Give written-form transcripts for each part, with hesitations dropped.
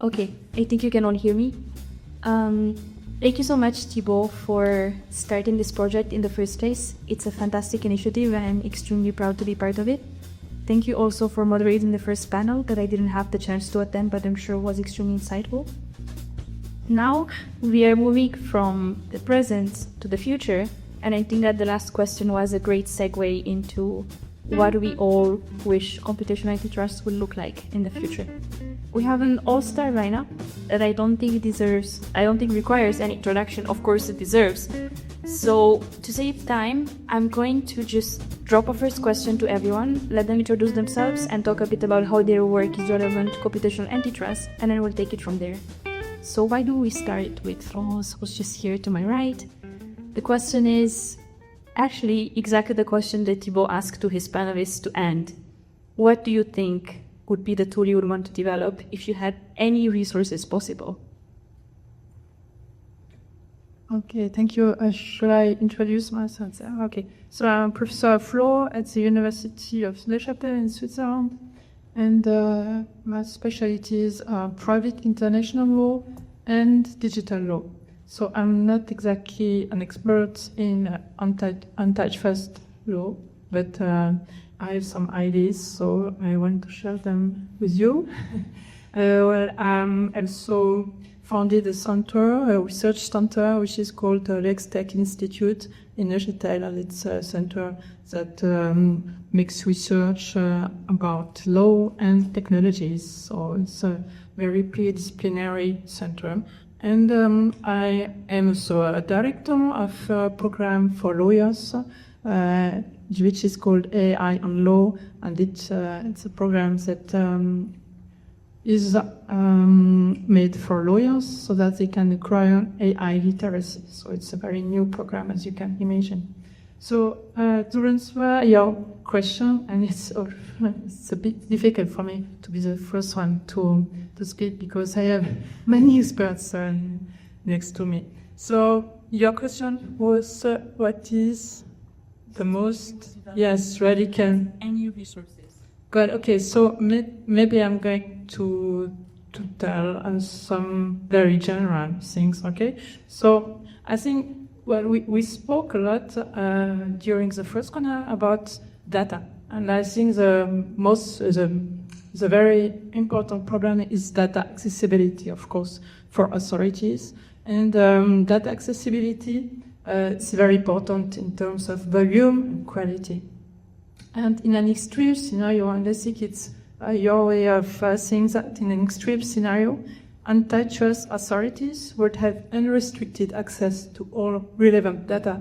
Okay, I think you can all hear me. Thank you so much, Thibaut, for starting this project in the first place. It's a fantastic initiative and I'm extremely proud to be part of it. Thank you also for moderating the first panel that I didn't have the chance to attend, but I'm sure was extremely insightful. Now we are moving from the present to the future, and I think that the last question was a great segue into what we all wish computational antitrust will look like in the future. We have an all-star lineup that I don't think requires any introduction. Of course it deserves. So to save time, I'm going to just drop a first question to everyone, let them introduce themselves and talk a bit about how their work is relevant to computational antitrust, and then we'll take it from there. So why do we start with Florence, who's just here to my right? The question is actually exactly the question that Thibaut asked to his panelists to end. What do you think would be the tool you would want to develop if you had any resources possible? Okay, thank you. Should I introduce myself? Okay, so I'm Professor Flo at the University of Neuchâtel in Switzerland, and my specialties are private international law and digital law. So I'm not exactly an expert in antitrust law, but I have some ideas, so I want to share them with you. I'm also founded a center, a research center, which is called the Lex Tech Institute in Neuchâtel, and it's a center that makes research about law and technologies. So it's a very pluridisciplinary center. And I am also a director of a program for lawyers, which is called AI on Law, and it's a program that is made for lawyers so that they can acquire AI literacy. So it's a very new program, as you can imagine. So to answer your question, and it's a bit difficult for me to be the first one to speak because I have many experts next to me. So your question was what is the most radical? Any resources. Good. Okay. So maybe I'm going to tell some very general things. Okay. So I think we spoke a lot during the first corner about data, and I think the very important problem is data accessibility, of course, for authorities, and data accessibility is very important in terms of volume and quality. And in an extreme scenario, and I think it's your way of saying that in an extreme scenario, antitrust authorities would have unrestricted access to all relevant data.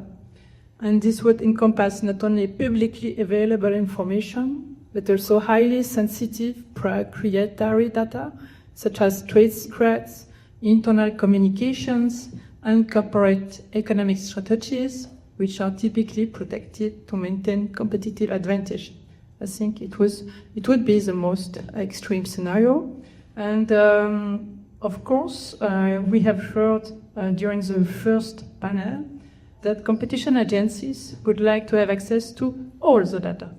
And this would encompass not only publicly available information, but also highly sensitive proprietary data, such as trade secrets, internal communications, and corporate economic strategies, which are typically protected to maintain competitive advantage. I think it would be the most extreme scenario. And of course, we have heard during the first panel that competition agencies would like to have access to all the data.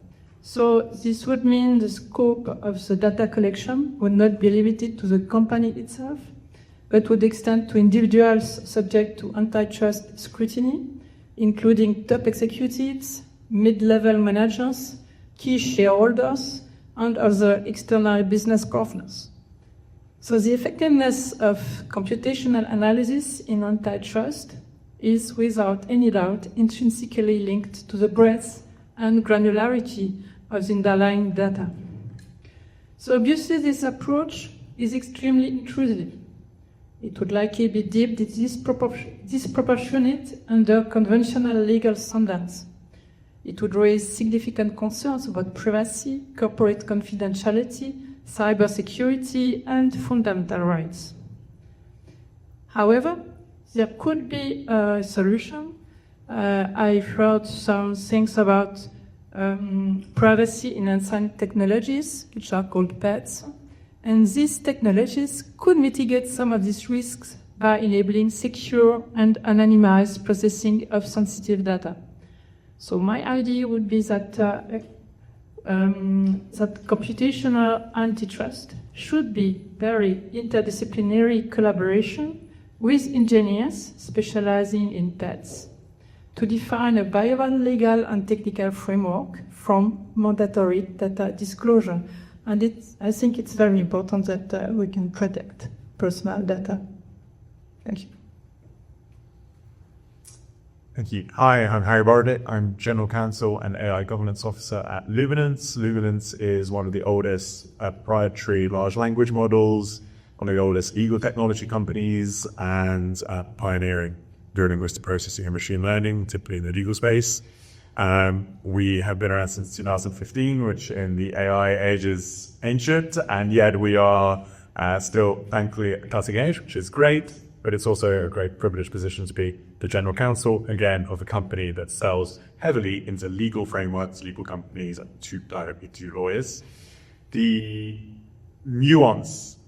So this would mean the scope of the data collection would not be limited to the company itself, but would extend to individuals subject to antitrust scrutiny, including top executives, mid-level managers, key shareholders, and other external business partners. So the effectiveness of computational analysis in antitrust is without any doubt intrinsically linked to the breadth and granularity of the underlying data. So obviously this approach is extremely intrusive. It would likely be deemed disproportionate under conventional legal standards. It would raise significant concerns about privacy, corporate confidentiality, cybersecurity, and fundamental rights. However, there could be a solution. I've heard some things about privacy-enhancing technologies, which are called PETs. And these technologies could mitigate some of these risks by enabling secure and anonymized processing of sensitive data. So my idea would be that that computational antitrust should be very interdisciplinary collaboration with engineers specializing in pets to define a viable legal and technical framework from mandatory data disclosure. And I think it's very important that we can protect personal data. Thank you. Thank you. Hi, I'm Harry Borovick. I'm General Counsel and AI Governance Officer at Luminance. Luminance is one of the oldest proprietary large language models, one of the oldest legal technology companies, and pioneering dual linguistic processing and machine learning, typically in the legal space. We have been around since 2015, which in the AI age is ancient, and yet we are still, thankfully, at the cutting edge, which is great. But it's also a great privileged position to be the general counsel, again, of a company that sells heavily into legal frameworks, legal companies, and directly to lawyers. The nuance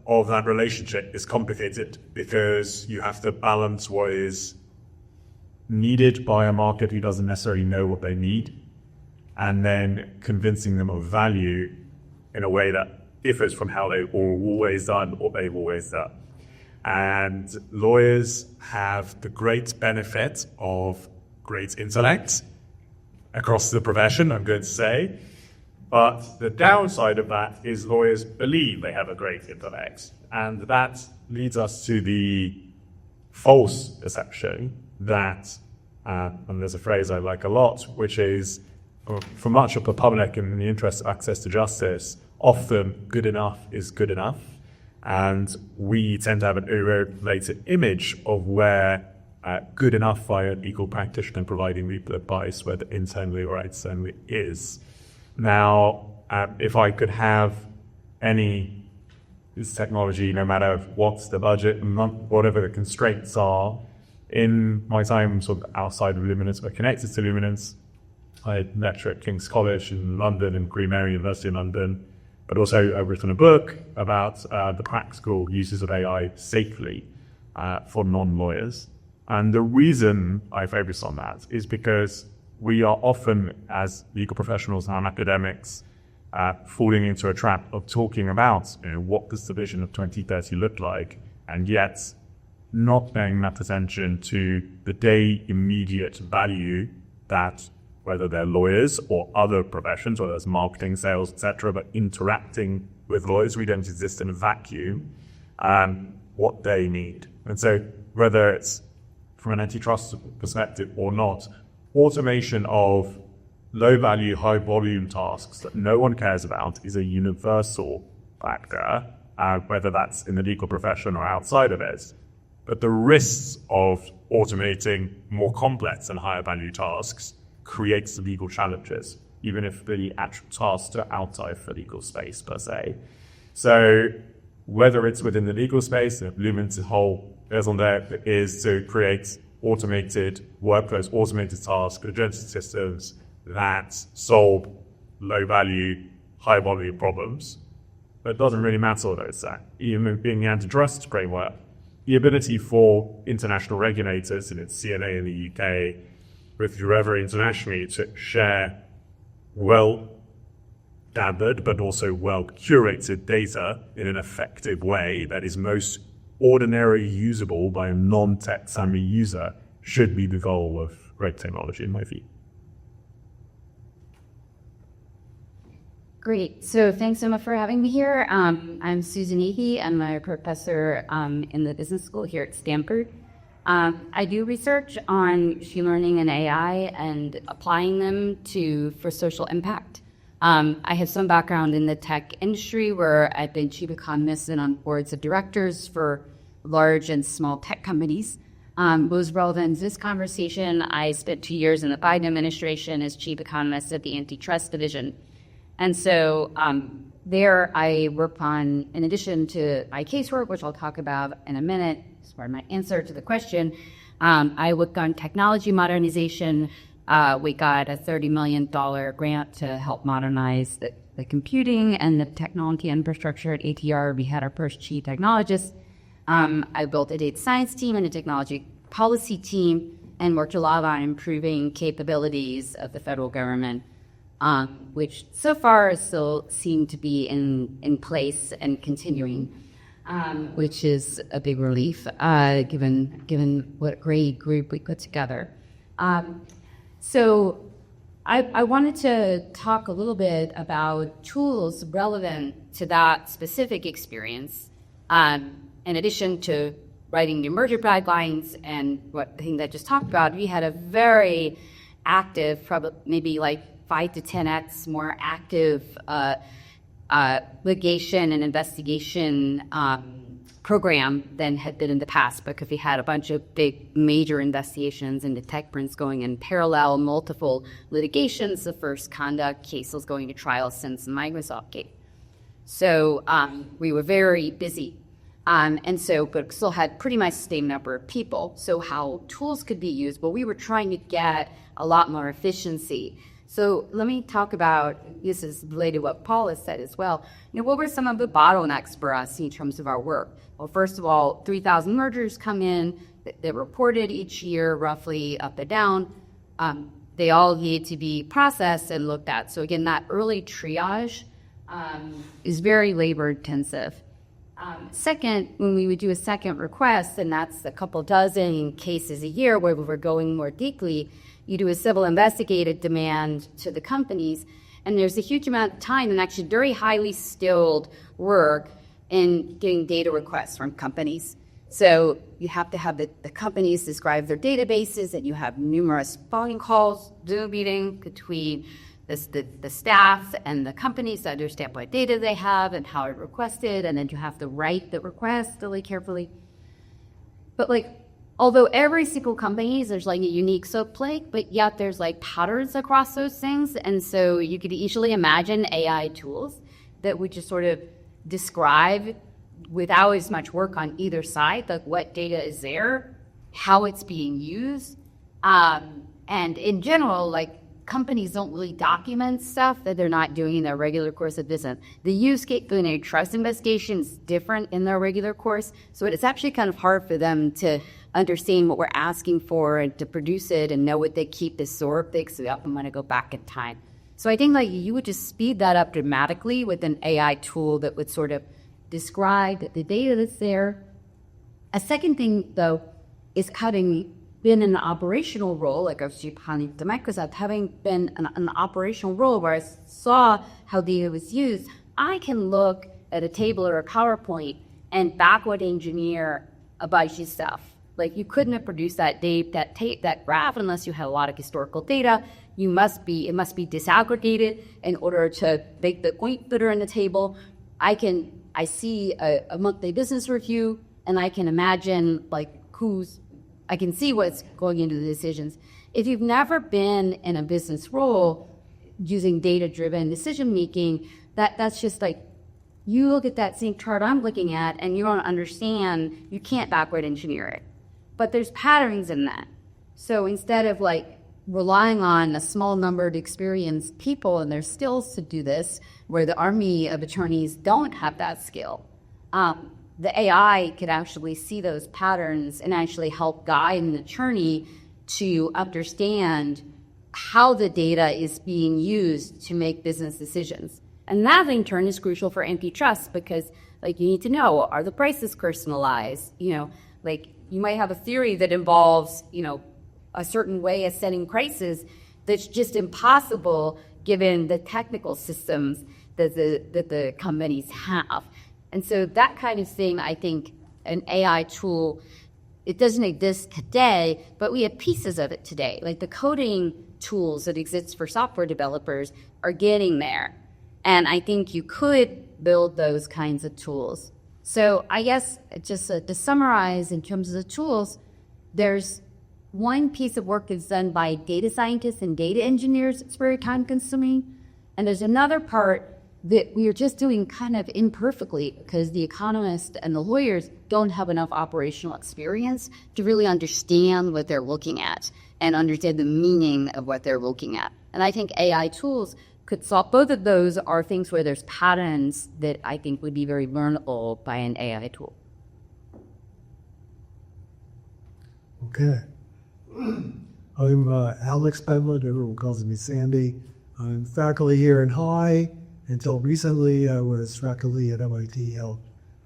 of that relationship is complicated because you have to balance what is needed by a market who doesn't necessarily know what they need, and then convincing them of value in a way that differs from how they've always done what they've always done. And lawyers have the great benefit of great intellect across the profession, I'm going to say. But the downside of that is lawyers believe they have a great intellect. And that leads us to the false perception that, and there's a phrase I like a lot, which is, for much of the public in the interest of access to justice, often good enough is good enough. And we tend to have an overrated image of where good enough by an legal practitioner providing legal advice, whether internally or externally, is. Now, if I could have any technology, no matter what's the budget, whatever the constraints are, in my time sort of outside of Luminance but connected to Luminance, I lecture at King's College in London and Queen Mary University in London. But also I've written a book about the practical uses of AI safely for non-lawyers. And the reason I focus on that is because we are often, as legal professionals and academics, falling into a trap of talking about what does the vision of 2030 look like, and yet not paying enough attention to the day immediate value that, whether they're lawyers or other professions, whether it's marketing, sales, etc., but interacting with lawyers, we don't exist in a vacuum, what they need. And so whether it's from an antitrust perspective or not, automation of low-value, high-volume tasks that no one cares about is a universal factor, whether that's in the legal profession or outside of it. But the risks of automating more complex and higher-value tasks creates legal challenges, even if the actual tasks are outside the legal space per se. So whether it's within the legal space, Luminance's whole raison d'etre is to create automated workflows, automated tasks, agentic systems that solve low-value, high-volume problems. But it doesn't really matter what it's at. Even being the antitrust framework, the ability for international regulators, and it's CNA in the UK, with whoever internationally, to share well-gathered but also well-curated data in an effective way that is most ordinarily usable by a non-tech-savvy user should be the goal of great technology, in my view. Great. So thanks so much for having me here. I'm Susan Athey. I'm a professor in the business school here at Stanford. I do research on machine learning and AI and applying them for social impact. I have some background in the tech industry where I've been chief economist and on boards of directors for large and small tech companies. What was relevant to this conversation, I spent 2 years in the Biden administration as chief economist at the Antitrust Division. And so there I worked on, in addition to my casework, which I'll talk about in a minute, as part of my answer to the question, I worked on technology modernization. We got a $30 million grant to help modernize the computing and the technology infrastructure at ATR. We had our first chief technologist. I built a data science team and a technology policy team and worked a lot on improving capabilities of the federal government which so far still seem to be in place and continuing, which is a big relief, given what great group we put together. So I wanted to talk a little bit about tools relevant to that specific experience, in addition to writing new merger guidelines and what the thing that I just talked about. We had a very active, probably maybe like 5 to 10x more active litigation and investigation program than had been in the past, because we had a bunch of big major investigations into tech prints going in parallel, multiple litigations, the first conduct cases going to trial since the Microsoft gate. So we were very busy. But still had pretty much the same number of people. So how tools could be used, well, we were trying to get a lot more efficiency. So let me talk about, this is related to what Paul has said as well, what were some of the bottlenecks for us in terms of our work? Well, first of all, 3,000 mergers come in, they're reported each year, roughly up and down. They all need to be processed and looked at. So again, that early triage is very labor intensive. Second, when we would do a second request, and that's a couple dozen cases a year where we were going more deeply, you do a civil investigative demand to the companies, and there's a huge amount of time and actually very highly skilled work in getting data requests from companies. So you have to have the companies describe their databases, and you have numerous phone calls, Zoom meeting between the staff and the companies to understand what data they have and how it requested, and then you have to write the request really carefully. But although every single company, there's a unique soapplake, but yet there's patterns across those things. And so you could easily imagine AI tools that would just sort of describe without as much work on either side, what data is there, how it's being used. And in general, companies don't really document stuff that they're not doing in their regular course of business. The use case for an antitrust investigation is different in their regular course, so it's actually kind of hard for them to understand what we're asking for and to produce it and know what they keep this sort of thing, so they often want to go back in time. So I think you would just speed that up dramatically with an AI tool that would sort of describe the data that's there. A second thing, though, is having been in an operational role, like I was planning to Microsoft, having been in an operational role where I saw how data was used, I can look at a table or a PowerPoint and backward engineer a bunch of stuff. You couldn't have produced that graph unless you had a lot of historical data. It must be disaggregated in order to make the points that are in the table. I see a monthly business review, and I can imagine I can see what's going into the decisions. If you've never been in a business role using data-driven decision-making, that's just you look at that same chart I'm looking at and you don't understand, you can't backward engineer it. But there's patterns in that. So instead of relying on a small number of experienced people and their skills to do this, where the army of attorneys don't have that skill, the AI could actually see those patterns and actually help guide an attorney to understand how the data is being used to make business decisions. And that in turn is crucial for antitrust, because you need to know, are the prices personalized? You might have a theory that involves, a certain way of setting prices that's just impossible given the technical systems that the companies have. And so that kind of thing, I think an AI tool, it doesn't exist today, but we have pieces of it today. The coding tools that exist for software developers are getting there. And I think you could build those kinds of tools. So I guess just to summarize in terms of the tools, there's one piece of work that's done by data scientists and data engineers. It's very time consuming. And there's another part that we are just doing kind of imperfectly because the economists and the lawyers don't have enough operational experience to really understand what they're looking at and understand the meaning of what they're looking at. And I think AI tools could solve both of those. Are things where there's patterns that I think would be very learnable by an AI tool. Okay. I'm Alex Pentland. Everyone calls me Sandy. I'm faculty here in High. Until recently, I was faculty at MIT,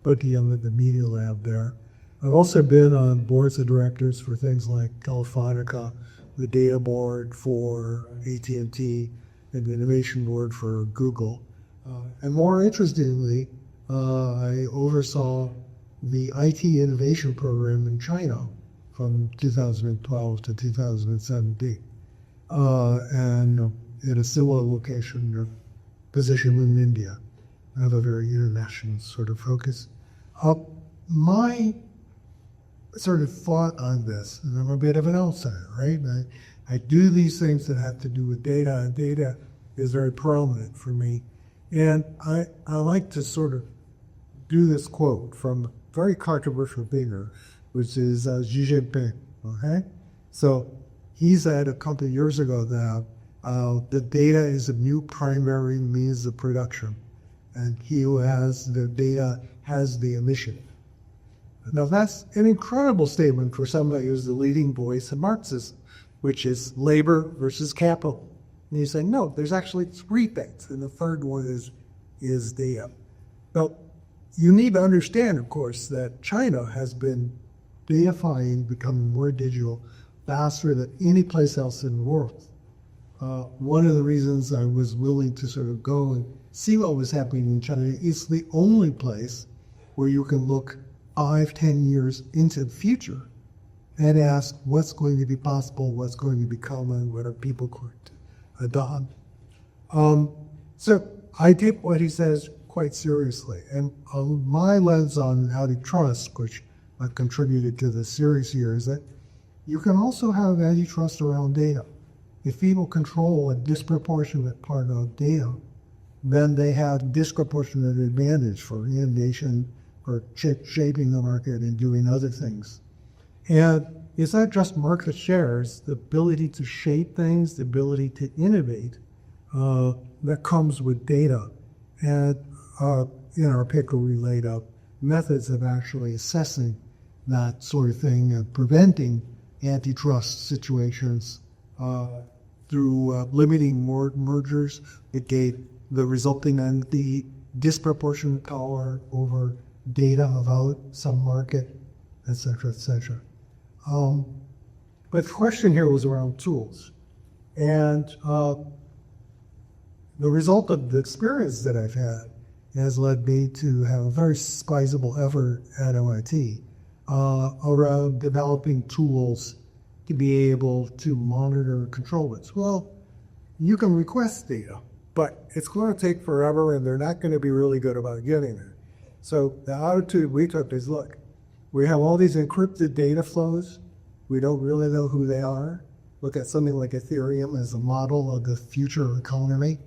working in the media lab there. I've also been on boards of directors for things like Telefonica, the data board for AT&T, and the innovation board for Google. And more interestingly, I oversaw the IT innovation program in China from 2012 to 2017. And in a similar location or position in India. I have a very international sort of focus. My sort of thought on this, and I'm a bit of an outsider, right? I do these things that have to do with data, and data is very prominent for me. And I like to sort of do this quote from a very controversial figure, which is Xi Jinping, okay? So he said a couple of years ago that the data is a new primary means of production, and he who has the data has the initiative. Now that's an incredible statement for somebody who's the leading voice of Marxism, which is labor versus capital. And you say, no, there's actually three things, and the third one is data. Well, you need to understand, of course, that China has been deifying, becoming more digital, faster than any place else in the world. One of the reasons I was willing to sort of go and see what was happening in China is the only place where you can look 5-10 years into the future and ask what's going to be possible, what's going to be common, what are people going to adopt. So I take what he says quite seriously. And my lens on antitrust, which I've contributed to the series here, is that you can also have antitrust around data. If people control a disproportionate part of data, then they have disproportionate advantage for innovation, for shaping the market and doing other things. And it's not just market shares, the ability to shape things, the ability to innovate, that comes with data. And in our paper, we laid out methods of actually assessing that sort of thing and preventing antitrust situations through limiting more mergers. It gave the resulting entity disproportionate power over data about some market, et cetera, et cetera. But the question here was around tools. And the result of the experience that I've had has led me to have a very sizable effort at MIT around developing tools to be able to monitor and control this. Well, you can request data, but it's going to take forever and they're not going to be really good about getting there. So the attitude we took is, look, we have all these encrypted data flows. We don't really know who they are. Look at something like Ethereum as a model of the future economy.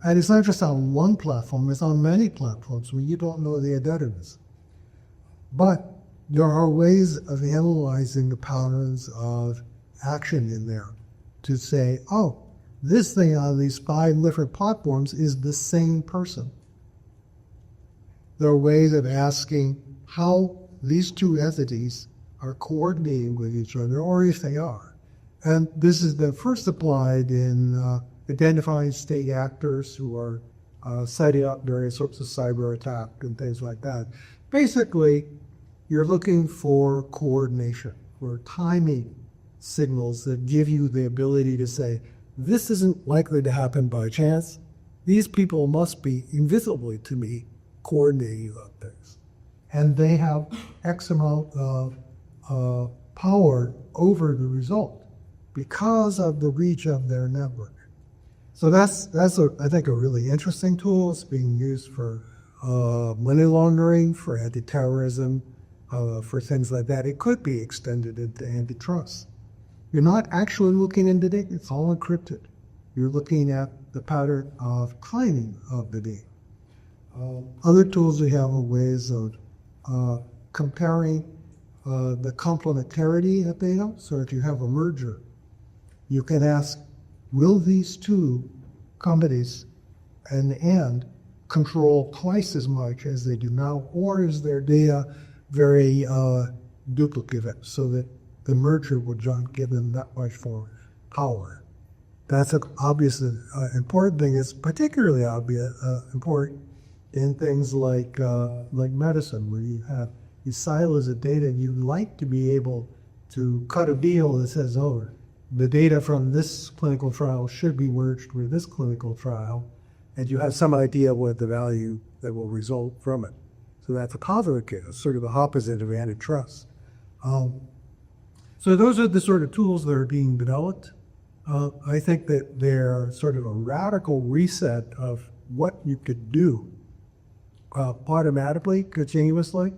And it's not just on one platform, it's on many platforms where you don't know the identities. But there are ways of analyzing the patterns of action in there to say, oh, this thing on these 5 different platforms is the same person. There are ways of asking how these two entities are coordinating with each other, or if they are. And this is the first applied in identifying state actors who are setting up various sorts of cyber attack and things like that. Basically, you're looking for coordination, for timing signals that give you the ability to say, this isn't likely to happen by chance. These people must be, invisibly to me, coordinating on things. And they have X amount of power over the result because of the reach of their network. So that's I think, a really interesting tool. It's being used for money laundering, for anti-terrorism, for things like that. It could be extended into antitrust. You're not actually looking into data, it's all encrypted. You're looking at the pattern of timing of the data. Other tools we have are ways of comparing the complementarity of data. So if you have a merger, you can ask, will these two companies in the end control twice as much as they do now, or is their data very duplicative so that the merger will give them that much more power? That's an obvious important thing. It's particularly obvious important in things like medicine, where you have these silos of data. You'd like to be able to cut a deal that says, oh, the data from this clinical trial should be merged with this clinical trial, and you have some idea of what the value that will result from it. So that's a positive case, sort of the opposite of antitrust. So those are the sort of tools that are being developed. I think that they're sort of a radical reset of what you could do automatically, continuously.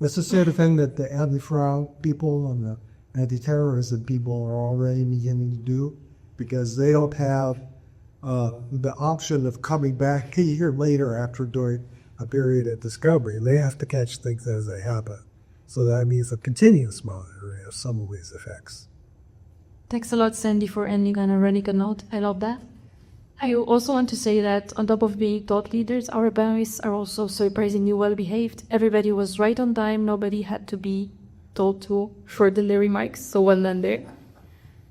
That's the sort of thing that the anti-fraud people and the anti-terrorism people are already beginning to do, because they don't have the option of coming back a year later after doing a period of discovery. They have to catch things as they happen. So that means a continuous monitoring of some of these effects. Thanks a lot, Sandy, for ending on a radical note. I love that. I also want to say that on top of being thought leaders, our panelists are also surprisingly well behaved. Everybody was right on time. Nobody had to be told to further the remarks. So well done there.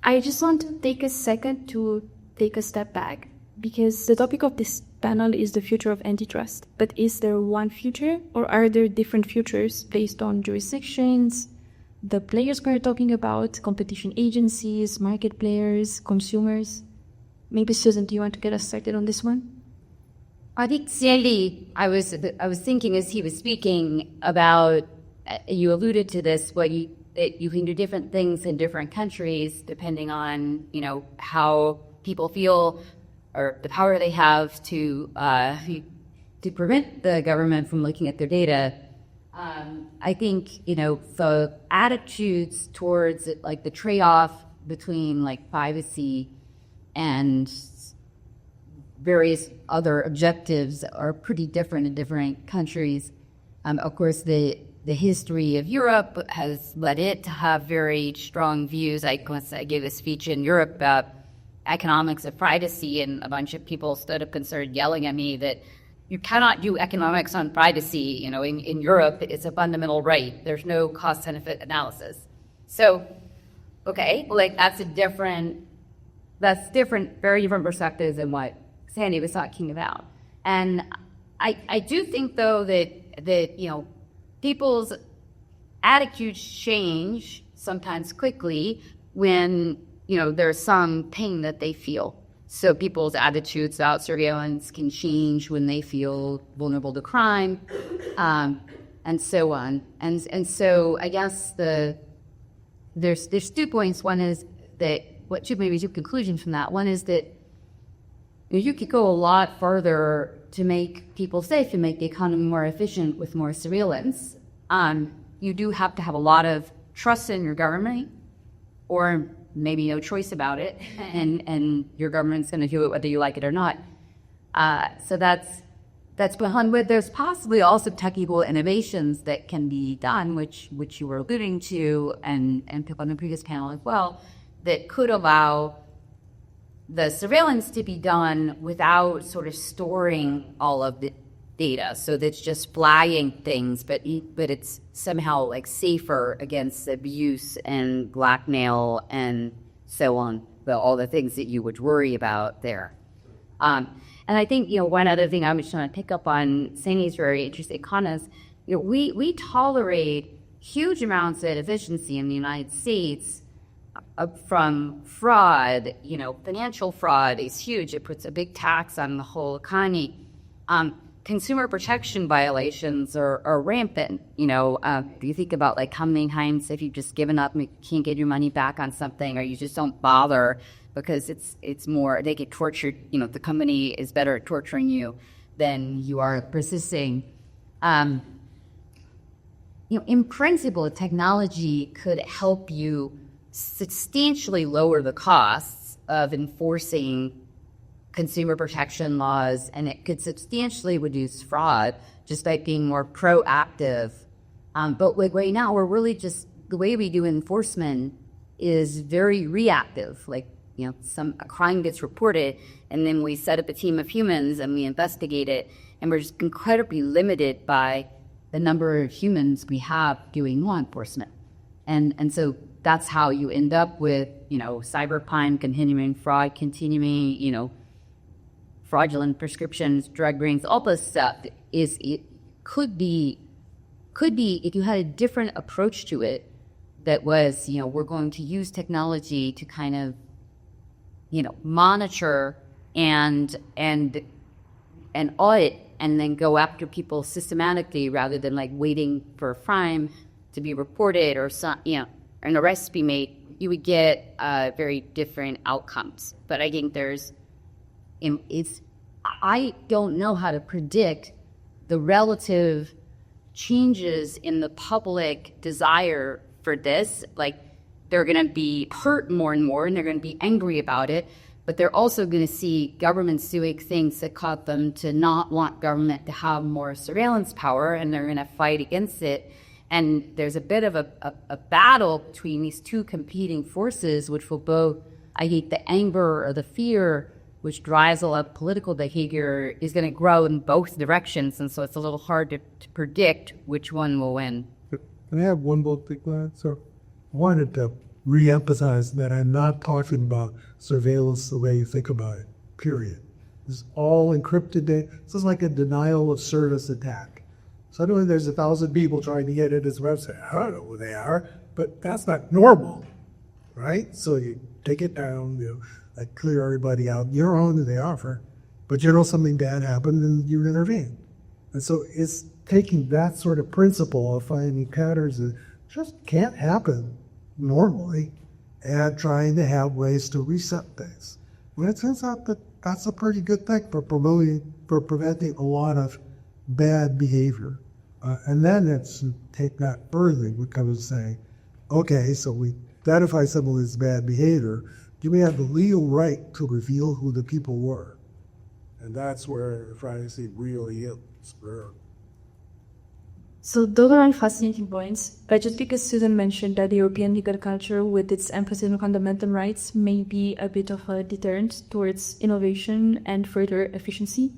I just want to take a second to take a step back, because the topic of this panel is the future of antitrust. But is there one future, or are there different futures based on jurisdictions, the players we're talking about, competition agencies, market players, consumers? Maybe Susan, do you want to get us started on this one? I think Sandy, I was thinking as he was speaking about, you alluded to this, that you can do different things in different countries depending on, how people feel or the power they have to prevent the government from looking at their data. I think, the attitudes towards it, like the trade-off between like privacy and various other objectives are pretty different in different countries. Of course, the history of Europe has led it to have very strong views. I gave a speech in Europe about economics of privacy, and a bunch of people stood up concerned yelling at me that you cannot do economics on privacy. In Europe, it's a fundamental right. There's no cost-benefit analysis. So, okay, that's different, very different perspectives than what Sandy was talking about. And I do think, though, that people's attitudes change sometimes quickly when, there's some pain that they feel. So people's attitudes about surveillance can change when they feel vulnerable to crime, and so on. And so I guess there's 2 points. One is that two conclusions from that. One is that you could go a lot further to make people safe and make the economy more efficient with more surveillance. You do have to have a lot of trust in your government, or maybe no choice about it, and your government's going to do it whether you like it or not. So that's behind with. There's possibly also technical innovations that can be done, which you were alluding to, and people on the previous panel as well, that could allow the surveillance to be done without sort of storing all of the data. So that's just flagging things, but it's somehow like safer against abuse and blackmail and so on, all the things that you would worry about there. And I think, one other thing I was trying to pick up on, Sandy's very interesting comments, we tolerate huge amounts of efficiency in the United States from fraud. Financial fraud is huge. It puts a big tax on the whole economy. Consumer protection violations are rampant. You think about like how many times if you've just given up and can't get your money back on something, or you just don't bother because it's more, they get tortured. The company is better at torturing you than you are persisting. In principle, technology could help you substantially lower the costs of enforcing consumer protection laws, and it could substantially reduce fraud just by being more proactive. But right now, we're really just, the way we do enforcement is very reactive. A crime gets reported, and then we set up a team of humans and we investigate it, and we're just incredibly limited by the number of humans we have doing law enforcement. And so that's how you end up with, cybercrime, continuing fraud, continuing, fraudulent prescriptions, drug rings, all this stuff it could be if you had a different approach to it that was, we're going to use technology to kind of, monitor and audit and then go after people systematically rather than like waiting for a crime to be reported or an arrest to be made, you would get very different outcomes. But I think I don't know how to predict the relative changes in the public desire for this. Like, they're going to be hurt more and more, and they're going to be angry about it, but they're also going to see governments doing things that cause them to not want government to have more surveillance power, and they're going to fight against it. And there's a bit of a battle between these two competing forces, which will both, I think, the anger or the fear, which drives a lot of political behavior, is going to grow in both directions. And so it's a little hard to predict which one will win. Can I have one more thing, Glenn? So I wanted to reemphasize that I'm not talking about surveillance the way you think about it, period. It's all encrypted data. This is like a denial of service attack. Suddenly there's 1,000 people trying to get into this website. I don't know who they are, but that's not normal, right? So you take it down, like clear everybody out. You don't know who they are, but you know something bad happened and you intervene. And so it's taking that sort of principle of finding patterns that just can't happen normally and trying to have ways to reset things. Well, it turns out that that's a pretty good thing for preventing a lot of bad behavior. And then it's take that further. We come and say, okay, so we identify some of this bad behavior. Do we have the legal right to reveal who the people were? And that's where privacy really is. So those are all fascinating points, but just because Susan mentioned that the European legal culture with its emphasis on fundamental rights may be a bit of a deterrent towards innovation and further efficiency.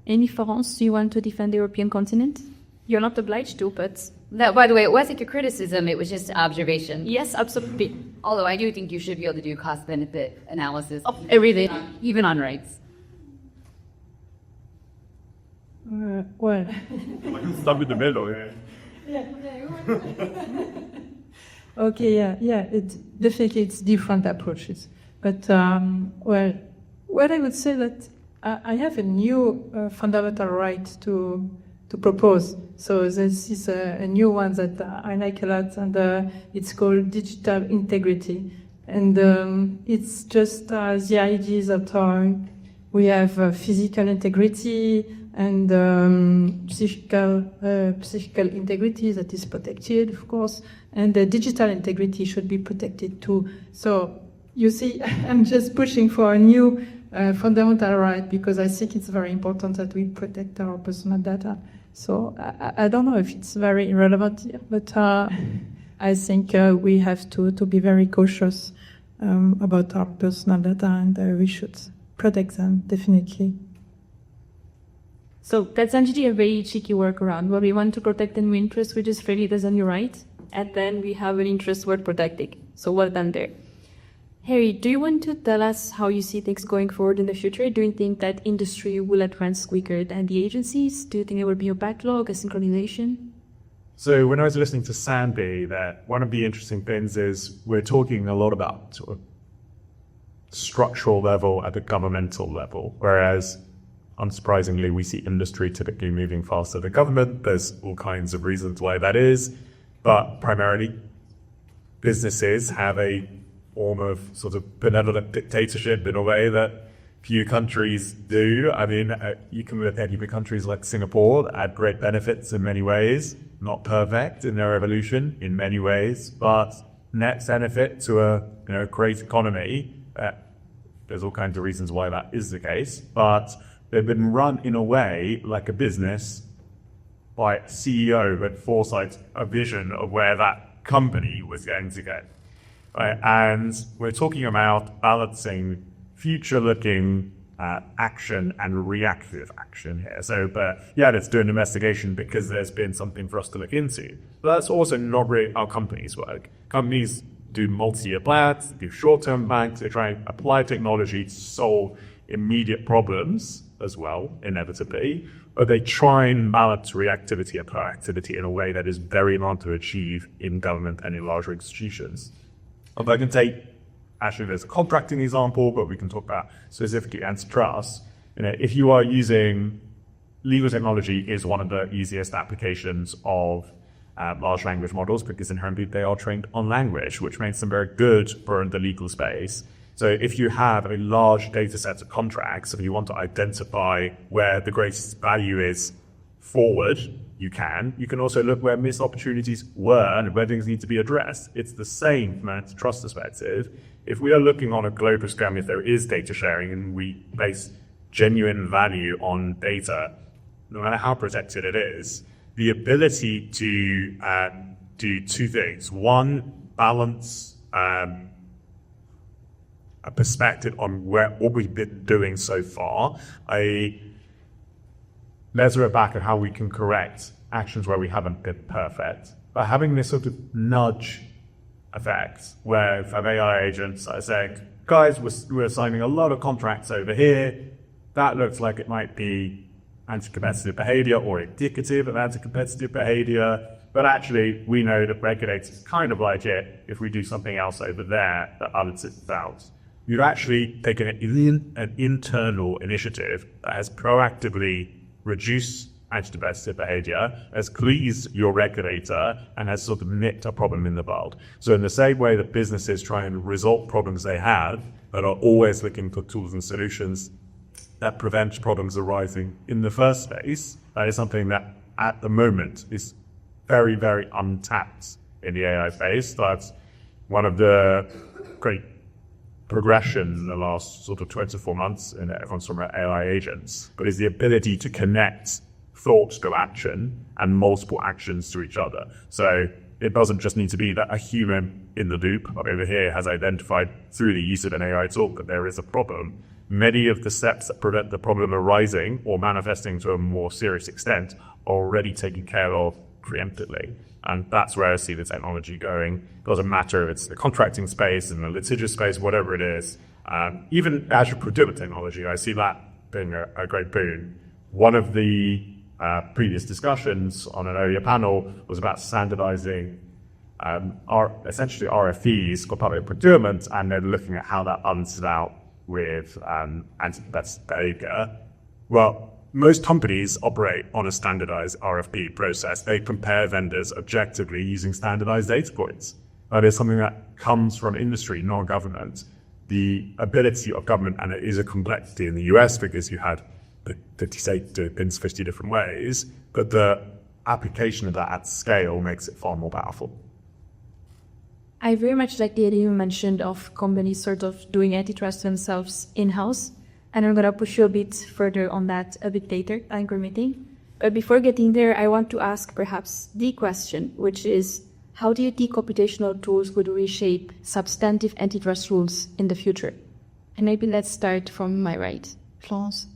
Amy, Florence, do you want to defend the European continent? You're not obliged to, but... No, by the way, it wasn't a criticism, it was just observation. Yes, absolutely. Although I do think you should be able to do cost-benefit analysis. Of everything. Even on rights. Well... Start with the middle, yeah. Okay, yeah. It's different approaches. But, what I would say that I have a new fundamental right to propose. So this is a new one that I like a lot, and it's called digital integrity. And it's just the idea that we have physical integrity and psychical integrity that is protected, of course, and the digital integrity should be protected too. So you see, I'm just pushing for a new fundamental right because I think it's very important that we protect our personal data. So I don't know if it's very relevant here, but I think we have to be very cautious about our personal data, and we should protect them, definitely. So that's actually a very cheeky workaround where we want to protect a new interest which is fairly doesn't your right, and then we have an interest worth protecting. So well done there. Harry, do you want to tell us how you see things going forward in the future? Do you think that industry will advance quicker than the agencies? Do you think there will be a backlog, a synchronization? So when I was listening to Sandy, that one of the interesting things is we're talking a lot about sort of structural level at the governmental level, whereas unsurprisingly, we see industry typically moving faster than government. There's all kinds of reasons why that is, but primarily businesses have a form of sort of benevolent dictatorship in a way that few countries do. I mean, you can look at even countries like Singapore that had great benefits in many ways, not perfect in their evolution in many ways, but net benefit to a great economy. There's all kinds of reasons why that is the case, but they've been run in a way like a business by a CEO who had foresight, a vision of where that company was going to go. Right? And we're talking about balancing future-looking action and reactive action here. So, but yeah, let's do an investigation because there's been something for us to look into. But that's also not really how companies work. Companies do multi-year plans, do short-term plans, they try and apply technology to solve immediate problems as well, inevitably, but they try and balance reactivity and proactivity in a way that is very hard to achieve in government and in larger institutions. If I can take, actually there's a contracting example, but we can talk about specifically antitrust. If you are using legal technology is one of the easiest applications of large language models because inherently they are trained on language, which makes them very good for the legal space. So if you have a large data set of contracts, if you want to identify where the greatest value is forward, you can also look where missed opportunities were and where things need to be addressed. It's the same from an antitrust perspective. If we are looking on a global scale, if there is data sharing and we place genuine value on data, no matter how protected it is, the ability to do two things. One, balance a perspective on what we've been doing so far. Let's look back at how we can correct actions where we haven't been perfect. But having this sort of nudge effect, where if AI agents are saying, guys, we're signing a lot of contracts over here, that looks like it might be anti-competitive behavior or indicative of anti-competitive behavior, but actually we know that regulators kind of like it if we do something else over there that balances it out. You've actually taken an internal initiative that has proactively reduced anti-competitive behavior, has pleased your regulator, and has sort of nipped a problem in the bud. So in the same way that businesses try and resolve problems they have, but are always looking for tools and solutions that prevent problems arising in the first place, that is something that at the moment is very, very untapped in the AI space. That's one of the great progression in the last sort of 24 months in consumer AI agents, but is the ability to connect thought to action and multiple actions to each other. So it doesn't just need to be that a human in the loop over here has identified through the use of an AI tool that there is a problem. Many of the steps that prevent the problem arising or manifesting to a more serious extent are already taken care of preemptively. And that's where I see the technology going. It doesn't matter if it's the contracting space, in the litigious space, whatever it is. Even actual procurement technology, I see that being a great boon. One of the previous discussions on an earlier panel was about standardizing essentially RFPs for public procurement, and then looking at how that balances out with anti-competitive behavior. Well, most companies operate on a standardized RFP process. They compare vendors objectively using standardized data points. That is something that comes from industry, not government. The ability of government, and it is a complexity in the US because you had 50 states do things 50 different ways, but the application of that at scale makes it far more powerful. I very much like the idea you mentioned of companies sort of doing antitrust themselves in-house. And I'm going to push you a bit further on that a bit later, time permitting. But before getting there, I want to ask perhaps the question, which is, how do you think computational tools would reshape substantive antitrust rules in the future? And maybe let's start from my right. Florence?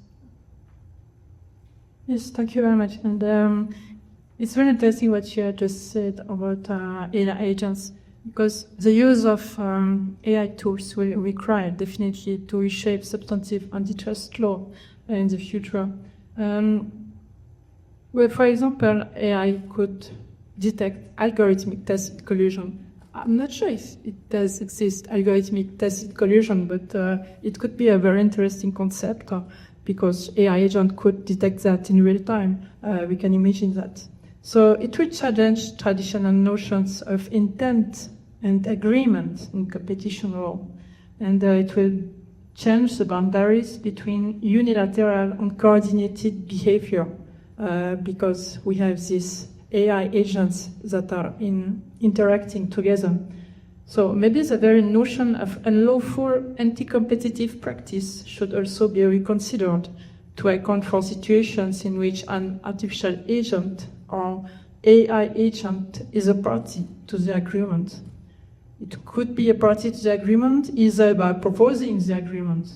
Yes, thank you very much. And it's very interesting what you just said about AI agents, because the use of AI tools will require definitely to reshape substantive antitrust law in the future. Well, for example, AI could detect algorithmic tacit collusion. I'm not sure if it does exist, algorithmic tacit collusion, but it could be a very interesting concept because AI agent could detect that in real time. We can imagine that. So it will challenge traditional notions of intent and agreement in competition law, and it will change the boundaries between unilateral and coordinated behavior because we have these AI agents that are interacting together. So maybe the very notion of unlawful anti-competitive practice should also be reconsidered to account for situations in which an artificial agent or AI agent is a party to the agreement. It could be a party to the agreement either by proposing the agreement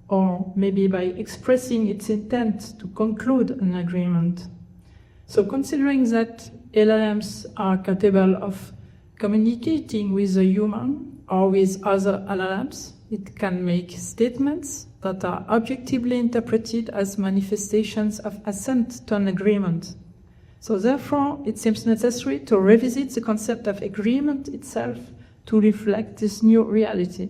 or maybe by expressing its intent to conclude an agreement. So considering that LLMs are capable of communicating with a human or with other LLMs, it can make statements that are objectively interpreted as manifestations of assent to an agreement. So therefore, it seems necessary to revisit the concept of agreement itself to reflect this new reality.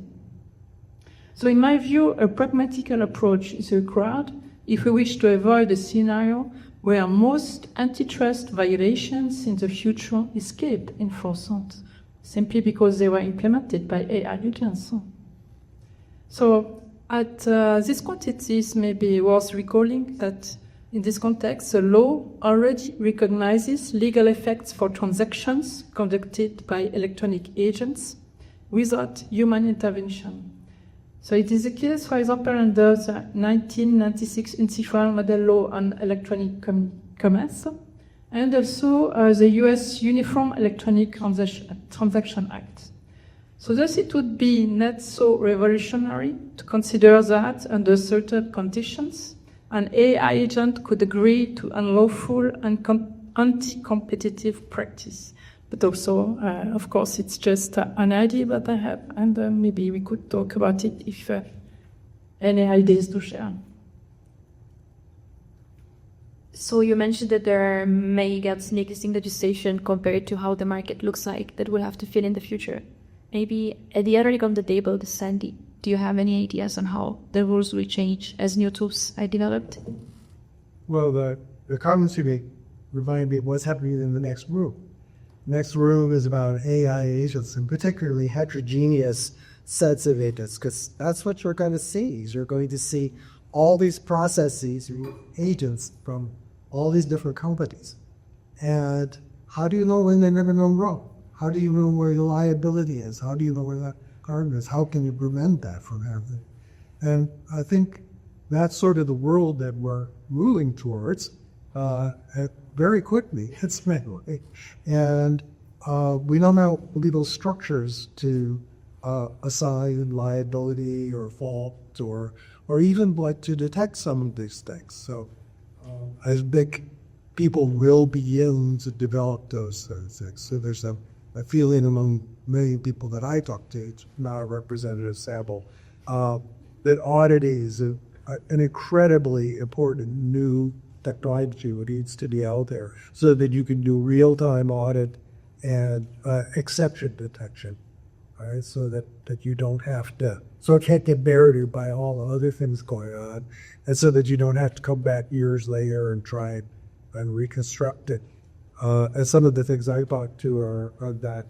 So in my view, a pragmatical approach is required if we wish to avoid a scenario where most antitrust violations in the future escape enforcement, simply because they were implemented by AI agents. So at this context, it may be worth recalling that in this context, the law already recognizes legal effects for transactions conducted by electronic agents without human intervention. So it is the case, for example, under the 1996 Institutional Model Law on Electronic Commerce, and also the US Uniform Electronic Transaction Act. So thus it would be not so revolutionary to consider that under certain conditions, an AI agent could agree to unlawful and anti-competitive practice. But also, of course, it's just an idea that I have, and maybe we could talk about it if any ideas to share. So you mentioned that there are many gaps in existing legislation compared to how the market looks like that we'll have to fill in the future. Maybe at the other leg of the table, Sandy, do you have any ideas on how the rules will change as new tools are developed? Well, the comments you make remind me of what's happening in the next room. Next room is about AI agents, and particularly heterogeneous sets of agents, because that's what you're going to see. You're going to see all these processes, agents from all these different companies. And how do you know when they're going to go wrong? How do you know where the liability is? How do you know where that harm is? How can you prevent that from happening? And I think that's sort of the world that we're moving towards. Very quickly, it's manually. And we don't have legal structures to assign liability or fault or even like to detect some of these things. So I think people will begin to develop those things. So there's a feeling among many people that I talk to, it's not a representative sample, that auditing is an incredibly important new technology that needs to be out there so that you can do real-time audit and exception detection, all right, so that you don't have to, so it can't get buried by all the other things going on, and so that you don't have to come back years later and try and reconstruct it. And some of the things I talk to are that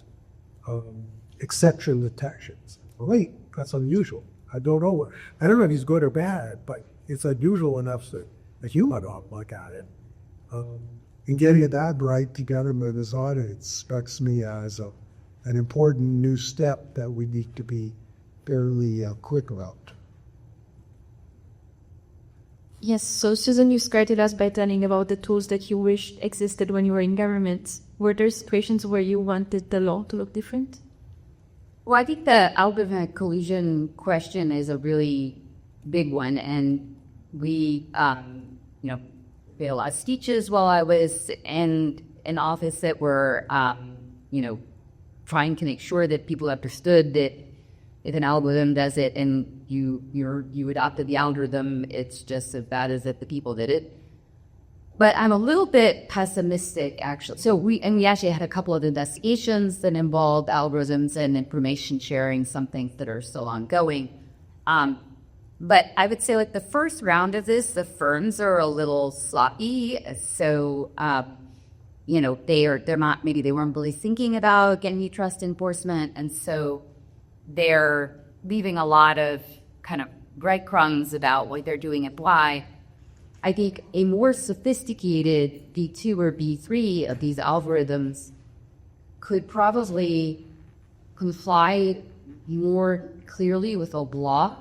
exception detections. Well, wait, that's unusual. I don't know if he's good or bad, but it's unusual enough that a human ought to look at it. And getting that right together with this audit strikes me as an important new step that we need to be fairly quick about. Yes, so Susan, you started us by telling about the tools that you wished existed when you were in government. Were there situations where you wanted the law to look different? Well, I think the algorithmic collusion question is a really big one, and we, did a lot of speeches while I was in office that were, trying to make sure that people understood that if an algorithm does it and you adopted the algorithm, it's just as bad as if the people did it. But I'm a little bit pessimistic, actually. So we actually had a couple of investigations that involved algorithms and information sharing, some things that are still ongoing. But I would say, like, the first round of this, the firms are a little sloppy. So, they're not, maybe they weren't really thinking about antitrust enforcement. And so they're leaving a lot of kind of breadcrumbs about what they're doing and why. I think a more sophisticated V2 or V3 of these algorithms could probably comply more clearly with the law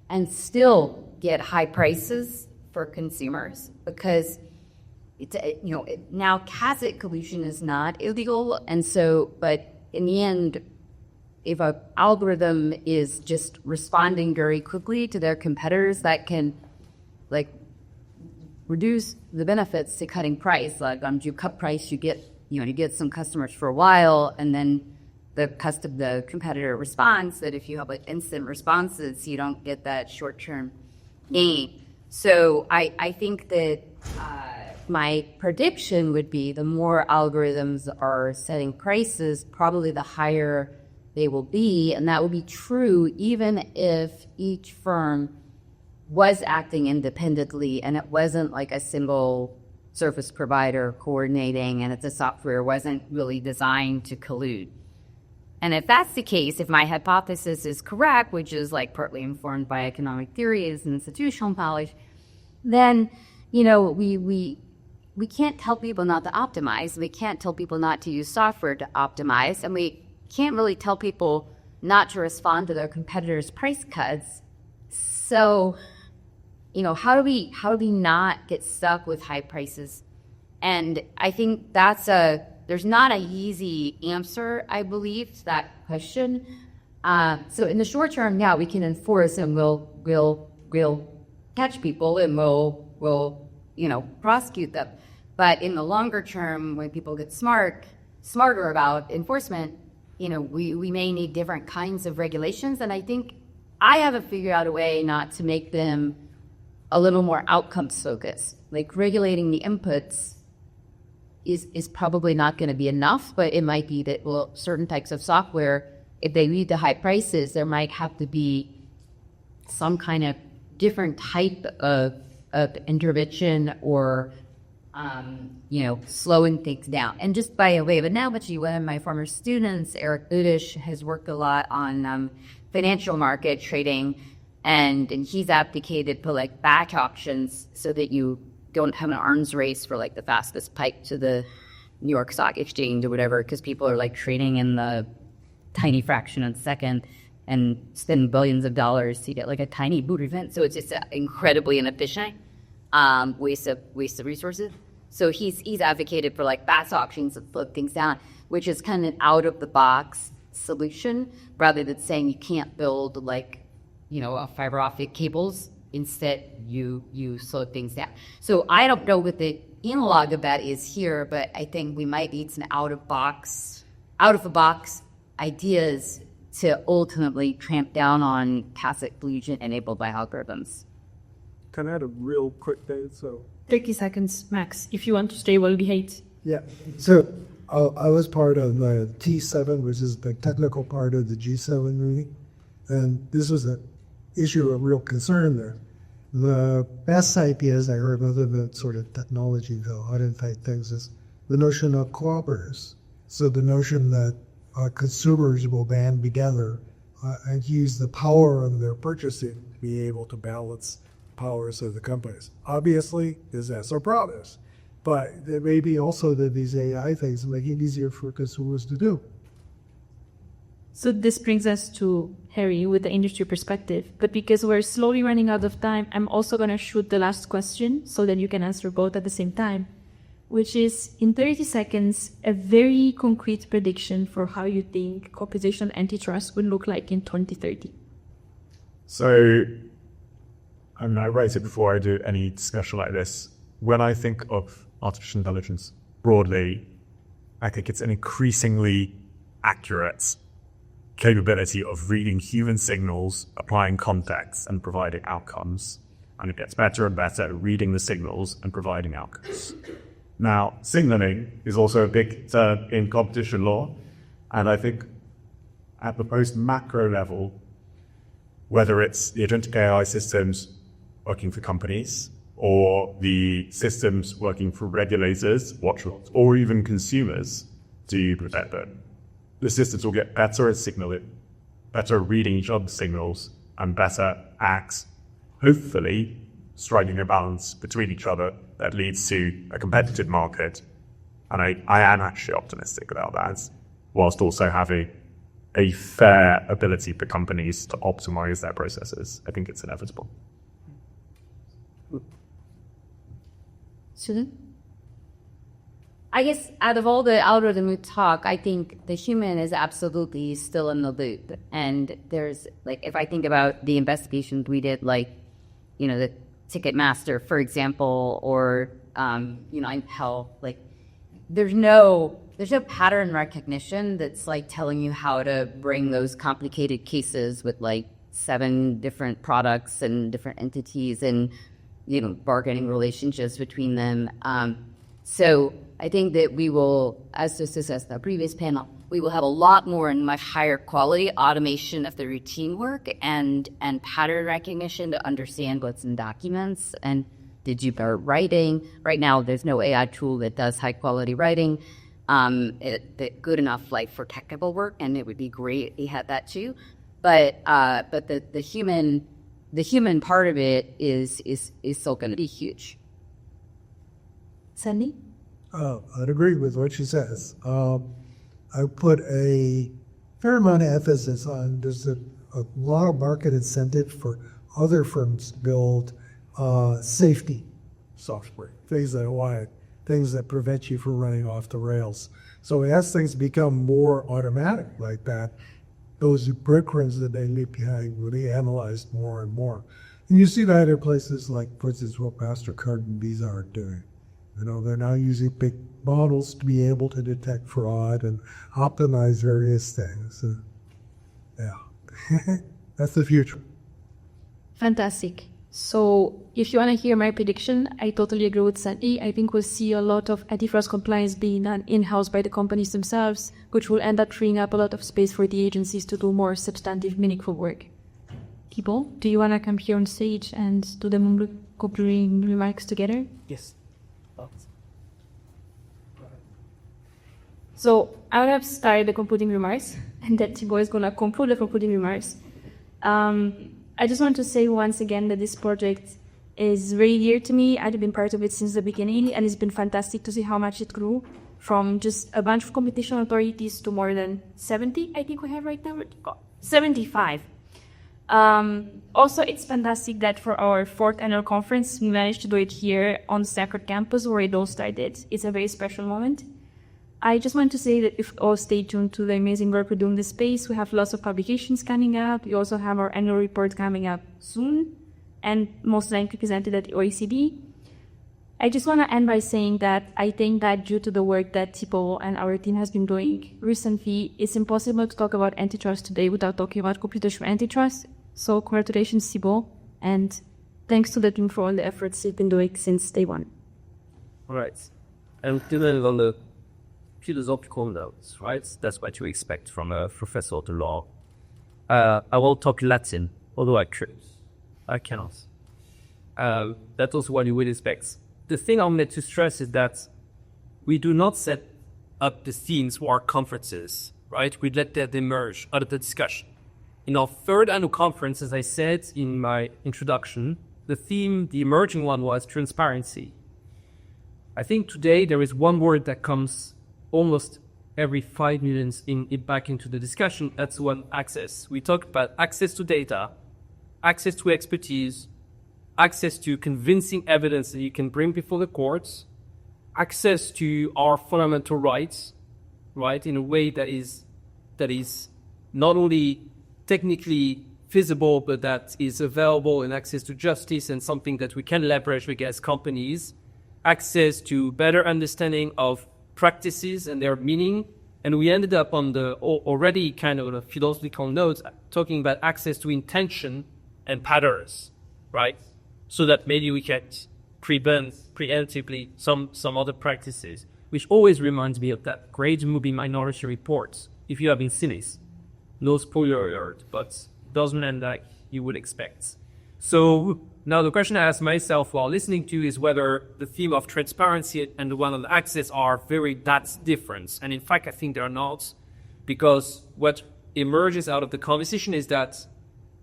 and still get high prices for consumers, because it's, now tacit collusion is not illegal, and so, but in the end, if an algorithm is just responding very quickly to their competitors, that can like reduce the benefits to cutting price. Like you cut price, you get some customers for a while, and then the competitor responds. That if you have like instant responses, you don't get that short-term gain. So I think that my prediction would be the more algorithms are setting prices, probably the higher they will be, and that will be true even if each firm was acting independently and it wasn't like a single service provider coordinating and the software wasn't really designed to collude. And if that's the case, if my hypothesis is correct, which is like partly informed by economic theories and institutional knowledge, then, we can't tell people not to optimize. We can't tell people not to use software to optimize. And we can't really tell people not to respond to their competitors' price cuts. So, how do we not get stuck with high prices? And I think there's not an easy answer, I believe, to that question. So in the short term, yeah, we can enforce and we'll catch people and we'll prosecute them. But in the longer term, when people get smarter about enforcement, we may need different kinds of regulations. And I think I haven't figured out a way not to make them a little more outcomes focused. Like regulating the inputs is probably not going to be enough, but it might be that, certain types of software, if they lead to high prices, there might have to be some kind of different type of intervention or slowing things down. And just by a way of analogy, one of my former students, Eric Budish, has worked a lot on financial market trading, and he's advocated for like batch auctions so that you don't have an arms race for like the fastest pipe to the New York Stock Exchange or whatever, because people are like trading in the tiny fraction of a second and spend billions of dollars to get like a tiny boot event. So it's just incredibly inefficient waste of resources. So he's advocated for like batch auctions to slow things down, which is kind of an out of the box solution rather than saying you can't build like fiber optic cables. Instead, you slow things down. So I don't know what the analog of that is here, but I think we might need some out of the box ideas to ultimately tramp down on passive collusion enabled by algorithms. Can I add a real quick thing? So 30 seconds max. If you want to stay, we'll be hate. Yeah. So I was part of the T7, which is the technical part of the G7 meeting, and this was an issue of real concern there. The best ideas I heard, other than sort of technology go out and fight things, is the notion of cooperatives. So the notion that consumers will band together and use the power of their purchasing to be able to balance powers of the companies. Obviously, that's our promise. But there may be also that these AI things make it easier for consumers to do. So this brings us to Harry with the industry perspective. But because we're slowly running out of time, I'm also going to shoot the last question so that you can answer both at the same time, which is, in 30 seconds, a very concrete prediction for how you think computational antitrust will look like in 2030. So, I write it before I do any discussion like this. When I think of artificial intelligence broadly, I think it's an increasingly accurate capability of reading human signals, applying context, and providing outcomes. And it gets better and better at reading the signals and providing outcomes. Now, signaling is also a big term in competition law, and I think at the most macro level, whether it's the agentic AI systems working for companies, or the systems working for regulators, watchdogs, or even consumers to protect them, the systems will get better at signaling, better at reading each other's signals, and better at, hopefully, striking a balance between each other that leads to a competitive market. And I am actually optimistic about that, whilst also having a fair ability for companies to optimize their processes. I think it's inevitable. Susan? I guess out of all the algorithm talk, I think the human is absolutely still in the loop. And there's, like, if I think about the investigations we did, like, you know, the Ticketmaster, for example, or, you know, how, like, there's no pattern recognition that's, like, telling you how to bring those complicated cases with, like, 7 different products and different entities and, you know, bargaining relationships between them. So I think that we will, as discussed the previous panel, we will have a lot more and much higher quality automation of the routine work and pattern recognition to understand what's in documents and did you better writing. Right now, there's no AI tool that does high quality writing. Good enough, like, for technical work, and it would be great if we had that too. But the human part of it is still going to be huge. Sandy? I'd agree with what she says. I put a fair amount of emphasis on there's a lot of market incentive for other firms to build safety software, things that prevent you from running off the rails. So as things become more automatic like that, those breadcrumbs that they leave behind will be analyzed more and more. And you see that in places like, for instance, what MasterCard and Visa are doing. You know, they're now using big models to be able to detect fraud and optimize various things. Yeah, that's the future. Fantastic. So if you want to hear my prediction, I totally agree with Sandy. I think we'll see a lot of antitrust compliance being done in-house by the companies themselves, which will end up freeing up a lot of space for the agencies to do more substantive, meaningful work. Thibault, do you want to come here on stage and do the concluding remarks together? Yes. So I have started the concluding remarks, and then Thibault is going to conclude the concluding remarks. I just want to say once again that this project is very dear to me. I've been part of it since the beginning, and it's been fantastic to see how much it grew from just a bunch of competition authorities to more than 70, I think we have right now. 75. Also, it's fantastic that for our 4th annual conference, we managed to do it here on the Stanford campus where it all started. It's a very special moment. I just want to say that if all stay tuned to the amazing work we do in this space, we have lots of publications coming up. We also have our annual report coming up soon, and most likely presented at the OECD. I just want to end by saying that I think that due to the work that Thibault and our team has been doing recently, it's impossible to talk about antitrust today without talking about computational antitrust. So congratulations, Thibault, and thanks to the team for all the efforts they've been doing since day one. All right. And still on the philosophical notes, right? That's what you expect from a professor of the law. I will talk Latin, although I could. I cannot. That's also what you would expect. The thing I wanted to stress is that we do not set up the themes for our conferences, right? We let that emerge out of the discussion. In our 3rd annual conference, as I said in my introduction, the theme, the emerging one, was transparency. I think today there is one word that comes almost every 5 minutes back into the discussion. That's one: access. We talked about access to data, access to expertise, access to convincing evidence that you can bring before the courts, access to our fundamental rights, right, in a way that is not only technically feasible, but that is available, and access to justice and something that we can leverage against companies, access to better understanding of practices and their meaning. And we ended up on the already kind of a philosophical note talking about access to intention and patterns, right? So that maybe we can prevent preemptively some other practices, which always reminds me of that great movie Minority Report. If you haven't seen it, no spoiler alert, but doesn't end like you would expect. So now the question I ask myself while listening to is whether the theme of transparency and the one on access are that different. And in fact, I think they're not, because what emerges out of the conversation is that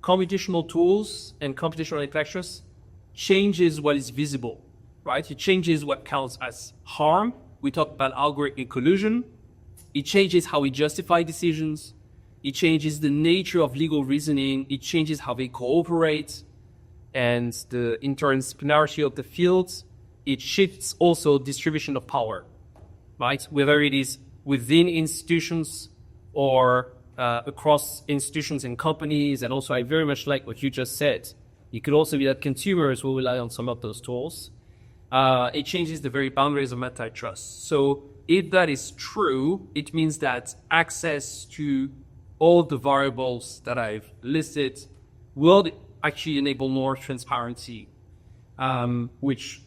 computational tools and computational antitrust changes what is visible, right? It changes what counts as harm. We talk about algorithmic collusion. It changes how we justify decisions. It changes the nature of legal reasoning. It changes how they cooperate and the interdisciplinarity of the fields. It shifts also distribution of power. right? Whether it is within institutions or across institutions and companies. And also, I very much like what you just said. It could also be that consumers will rely on some of those tools. It changes the very boundaries of antitrust. So if that is true, it means that access to all the variables that I've listed will actually enable more transparency, which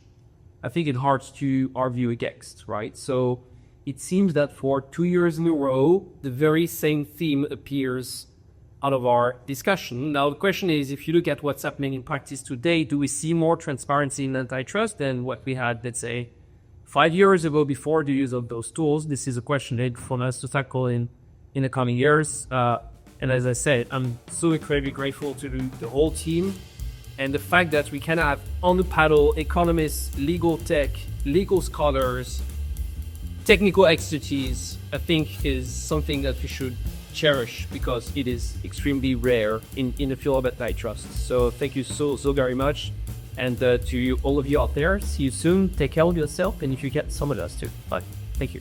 I think it's hard to argue against, right? So it seems that for 2 years in a row, the very same theme appears out of our discussion. Now, the question is, if you look at what's happening in practice today, do we see more transparency in antitrust than what we had, let's say, 5 years ago before the use of those tools? This is a question for us to tackle in the coming years. And as I said, I'm so incredibly grateful to the whole team. And the fact that we can have on the panel economists, legal tech, legal scholars, technical expertise, I think is something that we should cherish because it is extremely rare in the field of antitrust. So thank you so very much. And to all of you out there, see you soon. Take care of yourself. And if you get some of us too. Bye. Thank you.